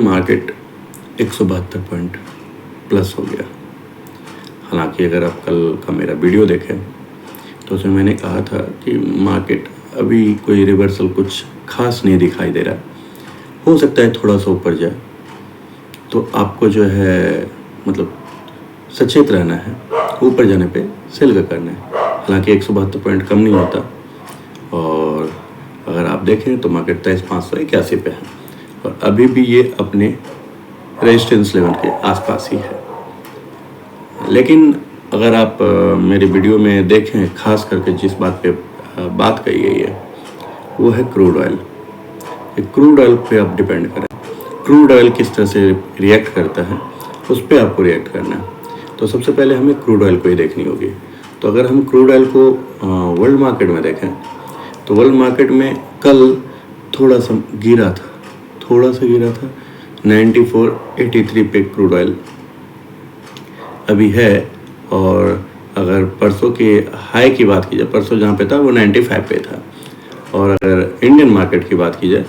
Market 172 point plus हो गया। हालांकि अगर आप कल का मेरा वीडियो देखें तो उसमें मैंने कहा था कि मार्केट अभी कोई रिवर्सल कुछ खास नहीं दिखाई दे रहा, हो सकता है थोड़ा सा ऊपर जाए, तो आपको जो है मतलब सचेत रहना है, ऊपर जाने पे सेल का करना है। हालांकि 172 पॉइंट कम नहीं होता, और अगर आप देखें तो मार्केट 23,581 पे है और अभी भी ये अपने रेजिस्टेंस लेवल के आसपास ही है। लेकिन अगर आप मेरे वीडियो में देखें, खास करके जिस बात पे बात कही गई है वो है क्रूड ऑयल। क्रूड ऑयल पे आप डिपेंड करें, क्रूड ऑयल किस तरह से रिएक्ट करता है उस पर आपको रिएक्ट करना है। तो सबसे पहले हमें क्रूड ऑयल को ही देखनी होगी। तो अगर हम क्रूड ऑयल को वर्ल्ड मार्केट में देखें तो वर्ल्ड मार्केट में कल थोड़ा सा गिरा था 94.83 पे क्रूड ऑयल अभी है। और अगर परसों के हाई की बात की जाए, परसों जहाँ पे था वो 95 पे था। और अगर इंडियन मार्केट की बात की जाए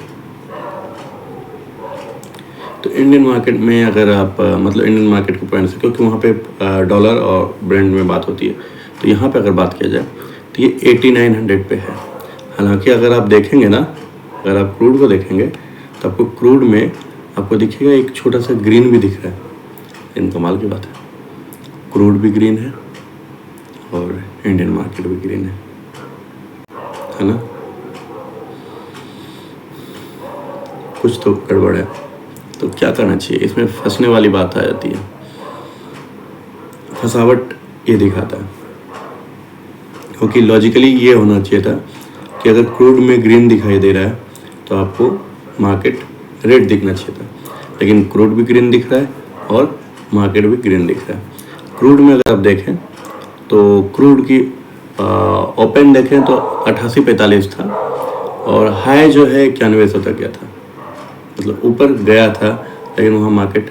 तो इंडियन मार्केट में अगर आप मतलब इंडियन मार्केट के पॉइंट से, क्योंकि वहाँ पे डॉलर और ब्रेंड में बात होती है, तो यहाँ पे अगर बात किया जाए तो ये 8900 पे है। हालांकि अगर आप देखेंगे ना, अगर आप क्रूड को देखेंगे तो आपको क्रूड में आपको दिखेगा एक छोटा सा ग्रीन भी दिख रहा है। इन कमाल की बात है, क्रूड भी ग्रीन है और इंडियन मार्केट भी ग्रीन है ना। कुछ तो गड़बड़ है, तो क्या करना चाहिए? इसमें फंसने वाली बात आ जाती है, फंसावट ये दिखाता है। क्योंकि लॉजिकली ये होना चाहिए था कि अगर क्रूड में ग्रीन दिखाई दे रहा है तो आपको मार्केट रेड दिखना चाहिए था, लेकिन क्रूड भी ग्रीन दिख रहा है और मार्केट भी ग्रीन दिख रहा है। क्रूड में अगर आप देखें तो क्रूड की ओपन देखें तो 8845 था और हाई जो है 9100 तक गया था, मतलब ऊपर गया था, लेकिन वहाँ मार्केट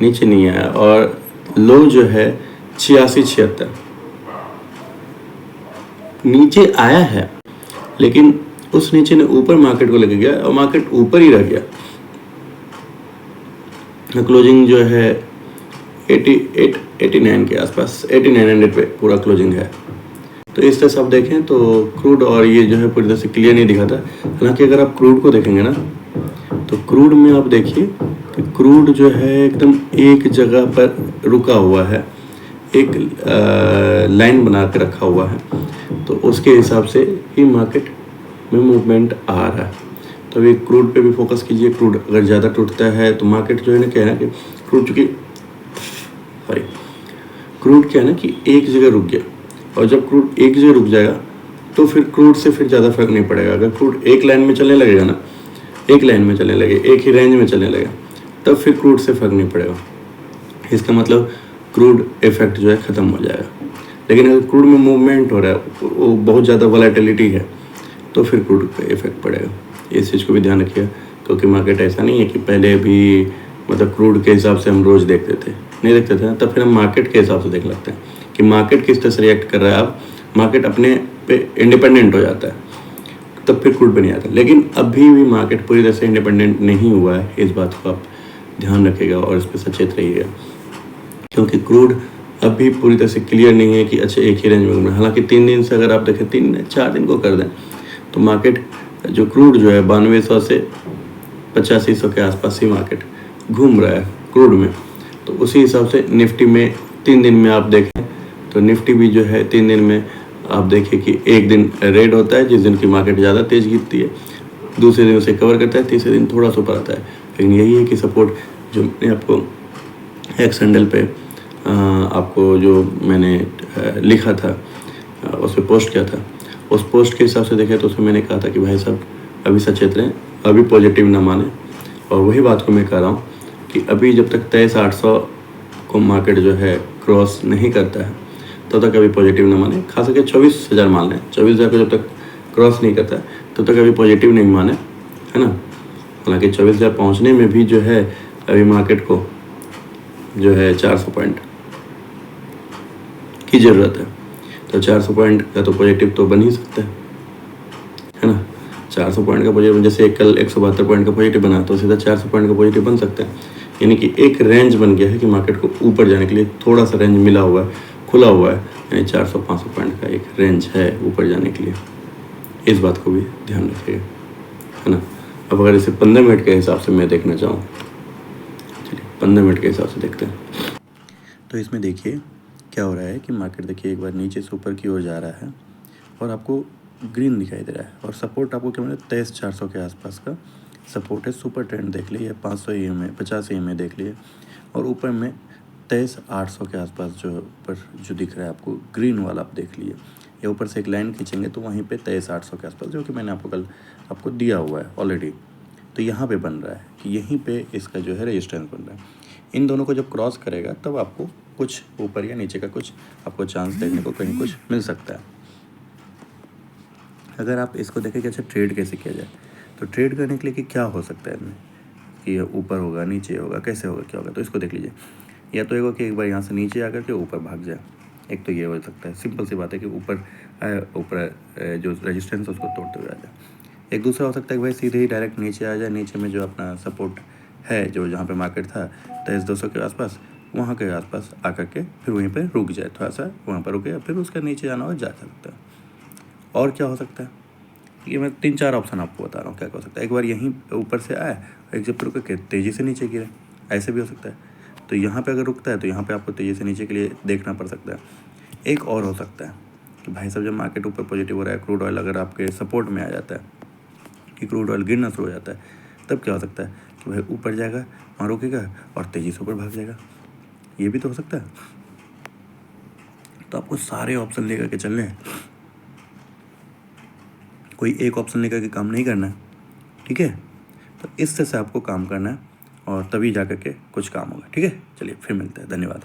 नीचे नहीं आया। और लो जो है 8676 नीचे आया है, लेकिन उस नीचे ने ऊपर मार्केट को लेके गया और मार्केट ऊपर ही रह गया। क्लोजिंग जो है 89 के आसपास, 8900 पे पूरा क्लोजिंग है। तो इस तरह से आप देखें तो क्रूड और ये जो है पूरी तरह से क्लियर नहीं दिखाता। हालांकि अगर आप क्रूड को देखेंगे ना तो क्रूड में आप देखिए कि क्रूड जो है एकदम एक जगह पर रुका हुआ है, एक लाइन बना के रखा हुआ है, तो उसके हिसाब से ही मार्केट में मूवमेंट आ रहा है। तो अभी क्रूड पे भी फोकस कीजिए। क्रूड अगर ज़्यादा टूटता है तो मार्केट जो है ना, क्या है ना कि क्रूड क्या है ना कि एक जगह रुक गया, और जब क्रूड एक जगह रुक जाएगा तो फिर क्रूड से फिर ज़्यादा फर्क नहीं पड़ेगा। अगर क्रूड एक लाइन में चलने लगेगा ना, एक लाइन में चलने लगे, एक ही रेंज में चलने लगेगा, तब फिर क्रूड से फर्क नहीं पड़ेगा। इसका मतलब क्रूड इफेक्ट जो है ख़त्म हो जाएगा। लेकिन अगर क्रूड में मूवमेंट हो रहा है, वो बहुत ज़्यादा वॉलेटिलिटी है, तो फिर क्रूड पे इफेक्ट पड़ेगा। इस चीज़ को भी ध्यान रखिए, क्योंकि मार्केट ऐसा नहीं है कि पहले भी मतलब क्रूड के हिसाब से हम रोज़ देखते थे, नहीं देखते थे, तब फिर हम मार्केट के हिसाब से देख लगते हैं कि मार्केट किस तरह से रिएक्ट कर रहा है। अब मार्केट अपने पे इंडिपेंडेंट हो जाता है, तब फिर क्रूड पे नहीं आता। लेकिन अभी भी मार्केट पूरी तरह से इंडिपेंडेंट नहीं हुआ है, इस बात को आप ध्यान रखिएगा और इस पर सचेत रहिएगा, क्योंकि क्रूड अभी पूरी तरह से क्लियर नहीं है कि अच्छा एक ही रेंज में घूम रहा है। हालांकि 3 दिन से अगर आप देखें, 3-4 दिन को कर दें तो मार्केट जो क्रूड जो है 9200 से 8500 के आसपास ही मार्केट घूम रहा है क्रूड में। तो उसी हिसाब से निफ्टी में 3 दिन में आप देखें तो निफ्टी भी जो है 3 दिन में आप देखिए कि एक दिन रेड होता है, जिस दिन की मार्केट ज़्यादा तेज़ गिरती है, दूसरे दिन उसे कवर करता है, तीसरे दिन थोड़ा सा ऊपर आता है। लेकिन यही है कि सपोर्ट जो मैंने आपको एक्स हैंडल पे आपको जो मैंने लिखा था, उस पर पोस्ट किया था, उस पोस्ट के हिसाब से देखें तो उसमें मैंने कहा था कि भाई साहब अभी सचेत रहें, अभी पॉजिटिव ना माने। और वही बात को मैं कह रहा हूँ कि अभी जब तक 23,800 को मार्केट जो है क्रॉस नहीं करता है तब तक अभी पॉजिटिव ना माने। खास करके 24,000 मान लें, 24,000 को जब तक क्रॉस नहीं करता है तब तक अभी पॉजिटिव नहीं माने, है ना। हालांकि 24,000 पहुँचने में भी जो है अभी मार्केट को जो है 400 पॉइंट की ज़रूरत है। तो 400 पॉइंट का तो पॉजिटिव तो बन ही सकता है ना। 400 पॉइंट का पॉजिटिव, जैसे एक कल 172 पॉइंट का पॉजिटिव बना तो सीधा 400 पॉइंट का पॉजिटिव बन सकता है। यानी कि एक रेंज बन गया है कि मार्केट को ऊपर जाने के लिए थोड़ा सा रेंज मिला हुआ है, खुला हुआ है, यानी 400-500 पॉइंट का एक रेंज है ऊपर जाने के लिए। इस बात को भी ध्यान रखिएगा, है ना। अब अगर इसे 15 मिनट के हिसाब से मैं देखना चाहूँ, चलिए 15 मिनट के हिसाब से देखते हैं। तो इसमें देखिए क्या हो रहा है कि मार्केट देखिए एक बार नीचे से ऊपर की ओर जा रहा है और आपको ग्रीन दिखाई दे रहा है, और सपोर्ट आपको क्या मिला, 23,400 के आसपास का सपोर्ट है। सुपर ट्रेंड देख लिए, 500 EMA 50 EMA देख लिए, और ऊपर में 23,800 के आसपास जो ऊपर जो दिख रहा है आपको ग्रीन वाला आप देख लिए। या ऊपर से एक लाइन खींचेंगे तो वहीं पे 23,800 के आसपास, जो कि मैंने आपको कल आपको दिया हुआ है ऑलरेडी। तो यहाँ पे बन रहा है कि यहीं पे इसका जो है रेजिस्टेंस बन रहा है। इन दोनों को जब क्रॉस करेगा तब आपको कुछ ऊपर या नीचे का कुछ आपको चांस देखने को कहीं कुछ मिल सकता है। अगर आप इसको देखें कि अच्छा ट्रेड कैसे किया जाए, तो ट्रेड करने के लिए कि क्या हो सकता है इनमें, कि ऊपर होगा, नीचे होगा, कैसे होगा, क्या होगा, तो इसको देख लीजिए। या तो एक हो कि एक बार यहाँ से नीचे आकर के ऊपर भाग जाए, एक तो ये हो सकता है, सिंपल सी बात है कि ऊपर जो रेजिस्टेंस है उसको तोड़ते हुए आ जाए। एक दूसरा हो सकता है कि भाई सीधे ही डायरेक्ट नीचे आ जाए, नीचे में जो अपना सपोर्ट है जो जहाँ पे मार्केट था 23,200 के आसपास, वहाँ के आसपास आकर के फिर वहीं पे रुक जाए, थोड़ा सा वहाँ पर रुके, फिर उसका नीचे जाना हो जा सकता है। और क्या हो सकता है, ये मैं 3-4 ऑप्शन आपको बता रहा हूँ क्या हो सकता है। एक बार यहीं ऊपर से आए, एक जब रुक के तेज़ी से नीचे गिरे, ऐसे भी हो सकता है। तो यहाँ पे अगर रुकता है तो यहाँ पे आपको तेज़ी से नीचे के लिए देखना पड़ सकता है। एक और हो सकता है कि भाई साहब जब मार्केट ऊपर पॉजिटिव हो रहा है, क्रूड ऑयल अगर आपके सपोर्ट में आ जाता है कि क्रूड ऑयल गिरना शुरू हो जाता है, तब क्या हो सकता है कि भाई ऊपर जाएगा, वहाँ रुकेगा और तेज़ी से ऊपर भाग जाएगा। ये भी तो हो सकता है। तो आपको सारे ऑप्शन लेकर के चलने हैं, कोई एक ऑप्शन लेकर के काम नहीं करना है, ठीक है। तो इस तरह से आपको काम करना है और तभी जा कर के कुछ काम होगा, ठीक है। चलिए फिर मिलते हैं, धन्यवाद।